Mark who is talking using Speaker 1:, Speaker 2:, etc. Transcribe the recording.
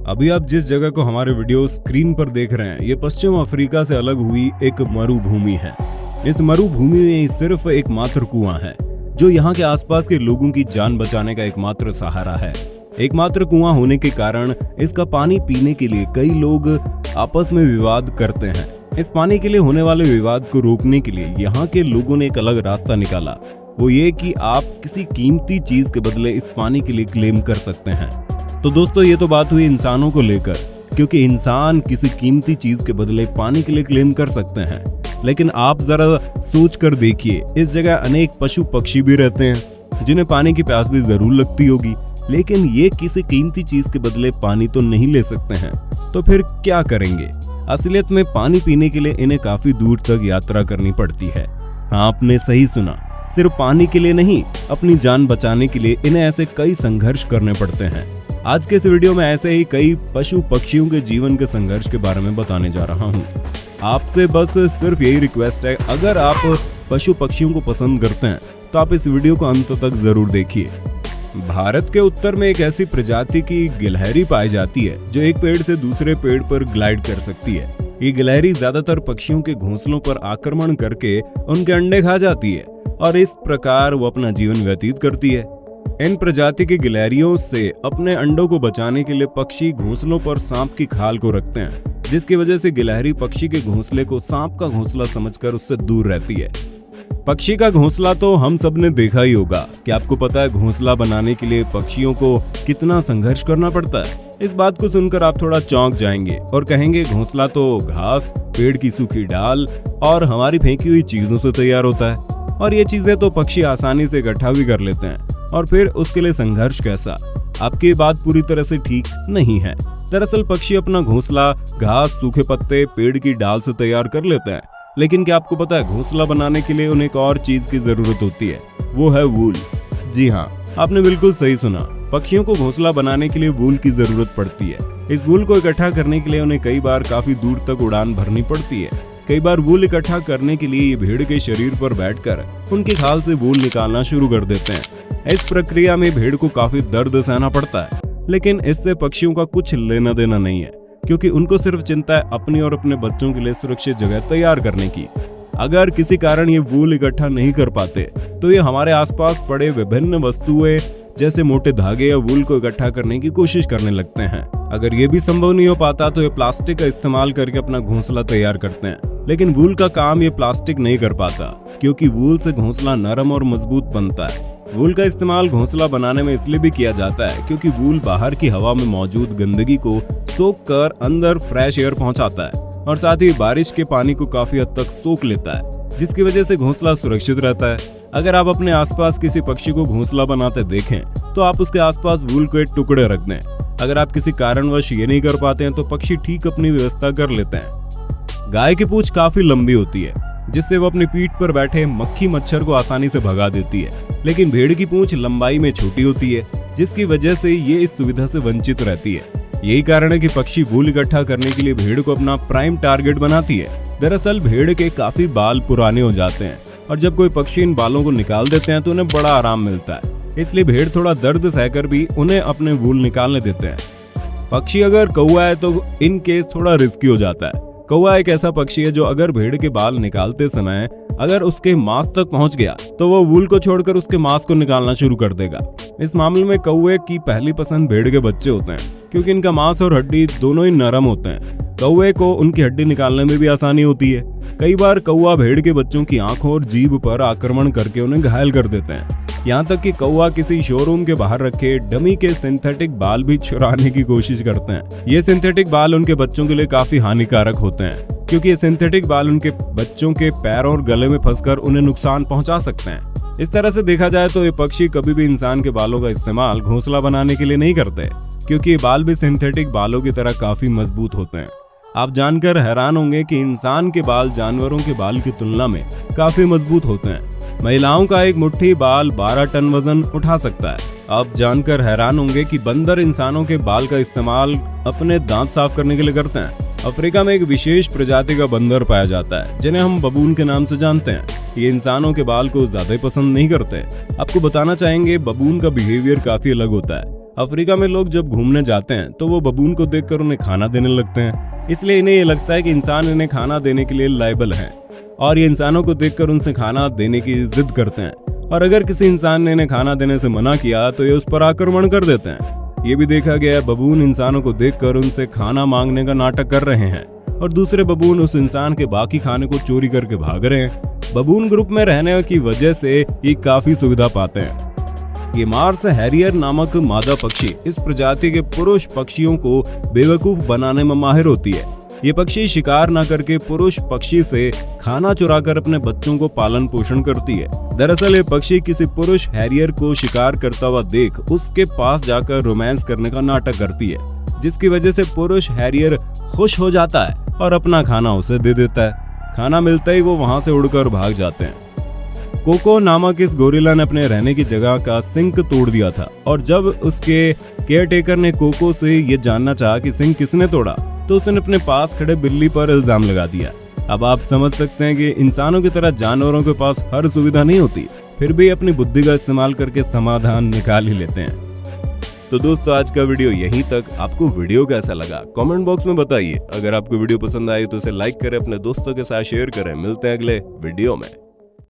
Speaker 1: अभी आप जिस जगह को हमारे वीडियो स्क्रीन पर देख रहे हैं, ये पश्चिम अफ्रीका से अलग हुई एक मरुभूमि है। इस मरुभूमि में सिर्फ एकमात्र कुआं है जो यहाँ के आसपास के लोगों की जान बचाने का एकमात्र सहारा है। एकमात्र कुआं होने के कारण इसका पानी पीने के लिए कई लोग आपस में विवाद करते हैं। इस पानी के लिए होने वाले विवाद को रोकने के लिए यहाँ के लोगों ने एक अलग रास्ता निकाला, वो ये कि आप किसी कीमती चीज के बदले इस पानी के लिए क्लेम कर सकते हैं। तो दोस्तों, ये तो बात हुई इंसानों को लेकर, क्योंकि इंसान किसी कीमती चीज के बदले पानी के लिए क्लेम कर सकते हैं। लेकिन आप जरा सोच कर देखिए, इस जगह अनेक पशु पक्षी भी रहते हैं जिन्हें पानी की प्यास भी जरूर लगती होगी, लेकिन ये किसी कीमती चीज के बदले पानी तो नहीं ले सकते हैं। तो फिर क्या करेंगे? असलियत में पानी पीने के लिए इन्हें काफी दूर तक यात्रा करनी पड़ती है। हाँ, आपने सही सुना, सिर्फ पानी के लिए नहीं, अपनी जान बचाने के लिए इन्हें ऐसे कई संघर्ष करने पड़ते हैं। आज के इस वीडियो में ऐसे ही कई पशु पक्षियों के जीवन के संघर्ष के बारे में बताने जा रहा हूँ। आपसे बस सिर्फ यही रिक्वेस्ट है, अगर आप पशु पक्षियों को पसंद करते हैं तो आप इस वीडियो को अंत तक जरूर देखिए। भारत के उत्तर में एक ऐसी प्रजाति की गिलहरी पाई जाती है जो एक पेड़ से दूसरे पेड़ पर ग्लाइड कर सकती है। ये गिलहरी ज्यादातर पक्षियों के घोंसलों पर आक्रमण करके उनके अंडे खा जाती है और इस प्रकार वो अपना जीवन व्यतीत करती है। इन प्रजाति की गिलहरियों से अपने अंडों को बचाने के लिए पक्षी घोंसलों पर सांप की खाल को रखते हैं, जिसकी वजह से गिलहरी पक्षी के घोंसले को सांप का घोंसला समझकर उससे दूर रहती है। पक्षी का घोंसला तो हम सब ने देखा ही होगा कि आपको पता है घोंसला बनाने के लिए पक्षियों को कितना संघर्ष करना पड़ता है। इस बात को सुनकर आप थोड़ा चौंक जाएंगे और कहेंगे घोंसला तो घास, पेड़ की सूखी डाल और हमारी फेंकी हुई चीजों से तैयार होता है, और ये चीजें तो पक्षी आसानी से इकट्ठा भी कर लेते हैं, और फिर उसके लिए संघर्ष कैसा? आपकी बात पूरी तरह से ठीक नहीं है। दरअसल पक्षी अपना घोंसला घास, सूखे पत्ते, पेड़ की डाल से तैयार कर लेते हैं, लेकिन क्या आपको पता है घोंसला बनाने के लिए उन्हें एक और चीज की जरूरत होती है, वो है वूल। जी हाँ, आपने बिल्कुल सही सुना, पक्षियों को घोंसला बनाने के लिए वूल की जरूरत पड़ती है। इस वूल को इकट्ठा करने के लिए उन्हें कई बार काफी दूर तक उड़ान भरनी पड़ती है। कई बार वूल इकट्ठा करने के लिए ये भेड़ के शरीर पर बैठकर उनकी खाल से वूल निकालना शुरू कर देते हैं। इस प्रक्रिया में भेड़ को काफी दर्द सहना पड़ता है, लेकिन इससे पक्षियों का कुछ लेना देना नहीं है, क्योंकि उनको सिर्फ चिंता है अपनी और अपने बच्चों के लिए सुरक्षित जगह तैयार करने की। अगर किसी कारण ये वूल इकट्ठा नहीं कर पाते तो ये हमारे आसपास पड़े विभिन्न वस्तुएं जैसे मोटे धागे या वूल को इकट्ठा करने की कोशिश करने लगते हैं। अगर ये भी संभव नहीं हो पाता तो ये प्लास्टिक का इस्तेमाल करके अपना घोंसला तैयार करते हैं, लेकिन वूल का काम ये प्लास्टिक नहीं कर पाता, क्योंकि वूल से घोंसला नरम और मजबूत बनता है। वूल का इस्तेमाल घोंसला बनाने में इसलिए भी किया जाता है क्योंकि वूल बाहर की हवा में मौजूद गंदगी को सोख कर अंदर फ्रेश एयर पहुंचाता है, और साथ ही बारिश के पानी को काफी हद तक सोख लेता है, जिसकी वजह से घोंसला सुरक्षित रहता है। अगर आप अपने आसपास किसी पक्षी को घोंसला बनाते देखें तो आप उसके आसपास वूल के टुकड़े रख दें। अगर आप किसी कारणवश ये नहीं कर पाते हैं तो पक्षी ठीक अपनी व्यवस्था कर लेते हैं। गाय की पूंछ काफी लंबी होती है, जिससे वो अपनी पीठ पर बैठे मक्खी मच्छर को आसानी से भगा देती है, लेकिन भेड़ की पूंछ लंबाई में छोटी होती है, जिसकी वजह से ये इस सुविधा से वंचित रहती है। यही कारण है कि पक्षी वूल इकट्ठा करने के लिए भेड़ को अपना प्राइम टारगेट बनाती है। दरअसल भेड़ के काफी बाल पुराने हो जाते हैं, और जब कोई पक्षी इन बालों को निकाल देते हैं तो उन्हें बड़ा आराम मिलता है, इसलिए भेड़ थोड़ा दर्द सहकर भी उन्हें अपने वूल निकालने देते हैं। पक्षी अगर कौवा है तो इन केस थोड़ा रिस्की हो जाता है। कौवा एक ऐसा पक्षी है जो अगर भेड़ के बाल निकालते समय अगर उसके मांस तक पहुंच गया तो वो वूल को छोड़कर उसके मांस को निकालना शुरू कर देगा। इस मामले में कौवे की पहली पसंद भेड़ के बच्चे होते हैं, क्योंकि इनका मांस और हड्डी दोनों ही नरम होते हैं। कौवे को उनकी हड्डी निकालने में भी आसानी होती है। कई बार कौवा भेड़ के बच्चों की आंखों और जीभ पर आक्रमण करके उन्हें घायल कर देते हैं। यहाँ तक कि कौवा किसी शोरूम के बाहर रखे डमी के सिंथेटिक बाल भी चुराने की कोशिश करते हैं। ये सिंथेटिक बाल उनके बच्चों के लिए काफी हानिकारक होते हैं, क्योंकि ये सिंथेटिक बाल उनके बच्चों के पैरों और गले में फंसकर उन्हें नुकसान पहुंचा सकते हैं। इस तरह से देखा जाए तो ये पक्षी कभी भी इंसान के बालों का इस्तेमाल घोंसला बनाने के लिए नहीं करते, क्योंकि ये बाल भी सिंथेटिक बालों की तरह काफी मजबूत होते हैं। आप जानकर हैरान होंगे कि इंसान के बाल जानवरों के बाल की तुलना में काफी मजबूत होते हैं। महिलाओं का एक मुट्ठी बाल 12 टन वजन उठा सकता है। आप जानकर हैरान होंगे कि बंदर इंसानों के बाल का इस्तेमाल अपने दांत साफ करने के लिए करते हैं। अफ्रीका में एक विशेष प्रजाति का बंदर पाया जाता है, जिन्हें हम बबून के नाम से जानते हैं। ये इंसानों के बाल को ज्यादा पसंद नहीं करते। आपको बताना चाहेंगे बबून का बिहेवियर काफी अलग होता है। अफ्रीका में लोग जब घूमने जाते हैं तो वो बबून को देखकर उन्हें खाना देने लगते हैं, इसलिए इन्हें ये लगता है कि इंसान इन्हें खाना देने के लिए लायबल हैं और ये इंसानों को देखकर उनसे खाना देने की जिद करते हैं। और अगर किसी इंसान ने इन्हें खाना देने से मना किया तो ये उस पर आक्रमण कर देते हैं। ये भी देखा गया है बबून इंसानों को देखकर उनसे खाना मांगने का नाटक कर रहे हैं और दूसरे बबून उस इंसान के बाकी खाने को चोरी करके भाग रहे हैं। बबून ग्रुप में रहने की वजह से ये काफी सुविधा पाते हैं। ये मार्स हैरियर नामक मादा पक्षी इस प्रजाति के पुरुष पक्षियों को बेवकूफ बनाने में माहिर होती है। ये पक्षी शिकार न करके पुरुष पक्षी से खाना चुराकर अपने बच्चों को पालन पोषण करती है। दरअसल ये पक्षी किसी पुरुष हैरियर को शिकार करता हुआ देख उसके पास जाकर रोमांस करने का नाटक करती है, जिसकी वजह से पुरुष हैरियर खुश हो जाता है और अपना खाना उसे दे देता है। खाना मिलते ही वो वहां से उड़कर भाग जाते हैं। कोको नामक इस गोरिल्ला ने अपने रहने की जगह का सिंक तोड़ दिया था और जब उसके केयरटेकर ने कोको से ये जानना चाहा कि सिंक किसने तोड़ा तो उसने अपने पास खड़े बिल्ली पर इल्जाम लगा दिया। अब आप समझ सकते हैं कि इंसानों की तरह जानवरों के पास हर सुविधा नहीं होती, फिर भी अपनी बुद्धि का इस्तेमाल करके समाधान निकाल ही लेते हैं। तो दोस्तों आज का वीडियो यहीं तक। आपको वीडियो कैसा लगा कमेंट बॉक्स में बताइए। अगर आपको वीडियो पसंद आई तो इसे लाइक करें, अपने दोस्तों के साथ शेयर करें। मिलते हैं अगले वीडियो में।